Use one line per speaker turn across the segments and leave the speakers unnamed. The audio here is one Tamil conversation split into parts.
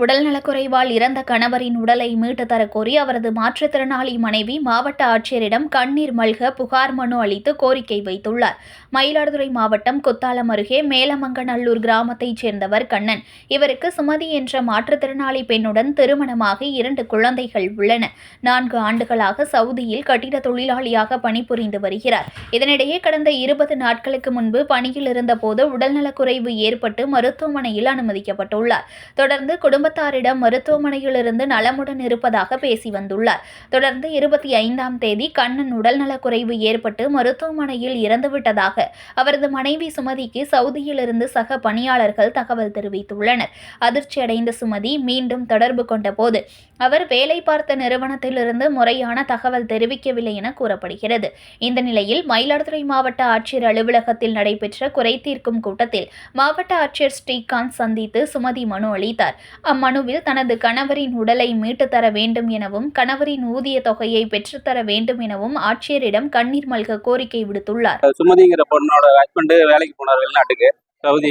உடல்நலக்குறைவால் இறந்த கணவரின் உடலை மீட்டு தரக்கோரி அவரது மாற்றுத்திறனாளி மனைவி மாவட்ட ஆட்சியரிடம் கண்ணீர் மல்க புகார் மனு அளித்து கோரிக்கை வைத்துள்ளார். மயிலாடுதுறை மாவட்டம் குத்தாலம் அருகே மேலமங்கநல்லூர் கிராமத்தைச் சேர்ந்தவர் கண்ணன். இவருக்கு சுமதி என்ற மாற்றுத்திறனாளி பெண்ணுடன் திருமணமாகி 2 குழந்தைகள் உள்ளன. 4 ஆண்டுகளாக சவுதியில் கட்டிட தொழிலாளியாக பணிபுரிந்து வருகிறார். இதனிடையே கடந்த 20 நாட்களுக்கு முன்பு பணியில் இருந்தபோது உடல்நலக்குறைவு ஏற்பட்டு மருத்துவமனையில் அனுமதிக்கப்பட்டுள்ளார். தொடர்ந்து குடும்பத்தாரிடம் மருத்துவமனையிலிருந்து நலமுடன் இருப்பதாக பேசி வந்துள்ளார். தொடர்ந்து 25ஆம் தேதி கண்ணன் உடல்நலக்குறைவு ஏற்பட்டு மருத்துவமனையில் இறந்துவிட்டதாக அவரது மனைவி சுமதிக்கு சவுதியிலிருந்து சக பணியாளர்கள் தகவல் தெரிவித்துள்ளனர். அதிர்ச்சியடைந்த சுமதி மீண்டும் தொடர்பு கொண்டபோது அவர் வேலை பார்த்த நிறுவனத்திலிருந்து முறையான தகவல் தெரிவிக்கவில்லை என கூறப்படுகிறது. இந்த நிலையில் மயிலாடுதுறை மாவட்ட ஆட்சியர் அலுவலகத்தில் நடைபெற்ற குறைதீர்க்கும் கூட்டத்தில் மாவட்ட ஆட்சியர் ஸ்ரீகாந்த் சந்தித்து சுமதி மனு அளித்தார். அம்மனுவில் தனது கணவரின் உடலை மீட்டு தர வேண்டும் எனவும் கணவரின் ஊதிய தொகையை பெற்றுத்தர வேண்டும் எனவும் ஆட்சியரிடம் கண்ணீர் மல்க கோரிக்கை விடுத்துள்ளார்.
சுமதிங்கிற பொண்ணோட ஹஸ்பண்ட் வேலைக்கு போனார் வெளிநாட்டுக்கு, சவுதி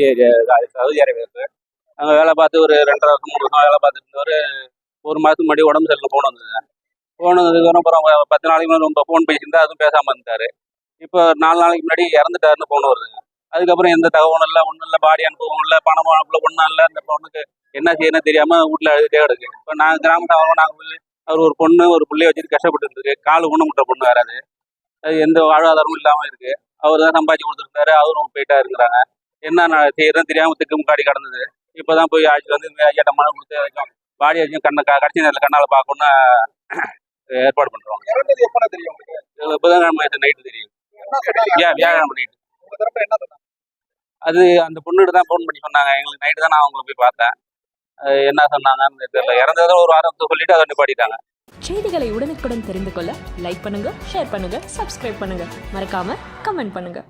அரேபியாவுக்கு. அங்கே வேலை பார்த்து ஒரு 2.5 வருஷம் 3 வருஷம் வேலை பார்த்துட்டு இருந்தவர் 1 மாதத்துக்கு முன்னாடி உடம்பு சரியில்லை போனதுக்கு அப்புறம் 10 நாளைக்கு முன்னாடி ரொம்ப ஃபோன் பேசியிருந்தா அதுவும் பேசாமல் இருந்தார். இப்போ 4 நாளைக்கு முன்னாடி இறந்துட்டாருன்னு ஃபோன் வருதுங்க. அதுக்கப்புறம் எந்த தகவலும் இல்லை, ஒன்றும் இல்லை, பாடி அனுப்பவும் இல்லை, பணம் அனுப்பல, ஒன்றும் இல்லை. அந்த பொண்ணுக்கு என்ன செய்யணும் தெரியாமல் வீட்டில் அழுதுட்டே கிடக்கு. இப்போ நாங்கள் கிராமத்தில் நாங்கள் அவர் ஒரு பொண்ணு ஒரு பிள்ளைய வச்சுட்டு கஷ்டப்பட்டு இருந்தது. கால் ஊனமுட்ட பொண்ணு வராது, அது எந்த வாழ்வாதாரமும் இல்லாமல் இருக்குது. அவர் தான் சம்பாதிச்சு கொடுத்துருந்தாரு, அவரும் போயிட்டா இருக்கிறாங்க. என்ன செய்யறதுன்னு தெரியாமல் திக்கு முக்காடி கிடந்தது. இப்போ தான் போய் ஆட்சி வந்து ஐயாட்ட மனம் கொடுத்து வரைக்கும் பாடி வரைக்கும் கடைசி நேரத்தில் கண்ணால் பார்க்கணுன்னு ஏற்பாடு பண்ணுறோம். இப்போதான் நைட்டு தெரியும், வியாழக்கிழமை நைட்டு. அது அந்த பொண்ணுகிட்ட தான் ஃபோன் பண்ணி சொன்னாங்க. எங்களுக்கு நைட்டு தான் நான் அவங்களை போய் பார்த்தேன். என்ன சொன்னாங்கன்னு தெரியல. இறந்ததை ஒரு வாரத்தை சொல்லிட்டு அதை நிப்பாட்டிட்டாங்க.
செய்திகளை உடனுக்குடன் தெரிந்து கொள்ள லைக் பண்ணுங்க, ஷேர் பண்ணுங்க, சப்ஸ்கிரைப் பண்ணுங்க, மறக்காம கமெண்ட் பண்ணுங்க.